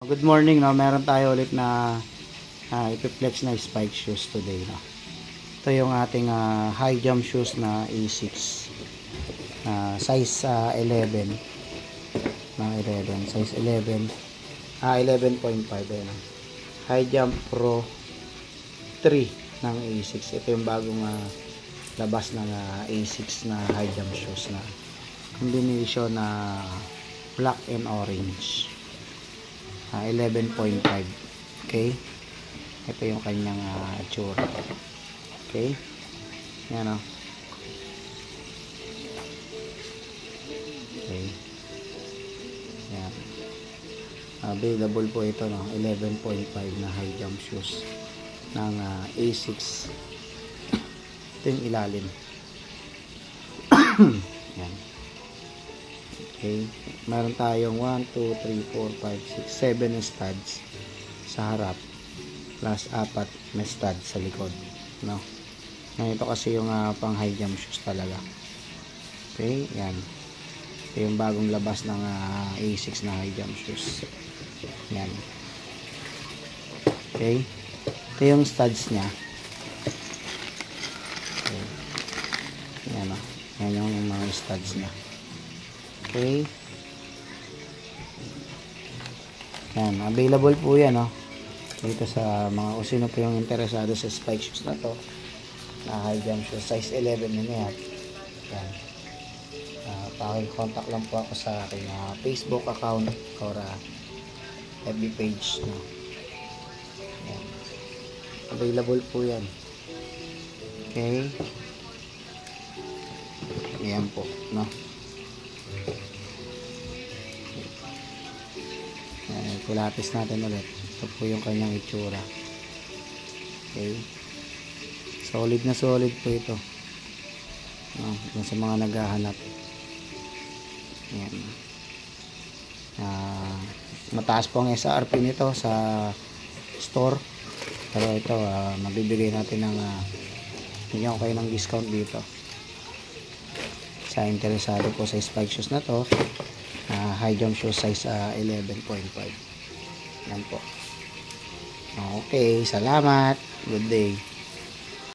Good morning, no? Meron tayo ulit na ipiflex na spike shoes today, no? Ito yung ating high jump shoes na A6 size 11 na 11 size 11 11.5 no? High jump pro 3 ng A6. Ito yung bagong labas ng A6 na high jump shoes na combination na black and orange. 11.5. Okay, ito yung kanyang itsura. Okay, yan o. Okay, yan, available po ito, no? 11.5 na high jump shoes ng A6. Ito yung ilalim. Yan. Okay, meron tayong 1, 2, 3, 4, 5, 6, 7 studs sa harap plus 4 na studs sa likod, no? Ngayon, ito kasi yung pang high jump shoes talaga. Okay, yan. Ito yung bagong labas ng A6 na high jump shoes. Yan. Okay, ito yung studs nya. Okay. Yan o. Yan yung mga studs nya. Okay. Yan, available po yan, no? Dito sa mga kung sino po yung interesado sa spike shoes na to, na high jump shoes, size 11 na yan. Yan. Paki-contact lang po ako sa aking Facebook account or FB page, no? Yan. Available po yan. Okay. Yan po, no? Pilates natin ulit. Ito po yung kanyang itsura. Okay, solid na solid po ito, no? Sa mga naghahanap. Yan. Mataas po ang SRP nito sa store, pero ito mabibigay natin ng bigyan ko kayo ng discount dito sa interesado po sa spike shoes na to, high jump shoes size 11.5. Yan po. Okay, salamat. Good day.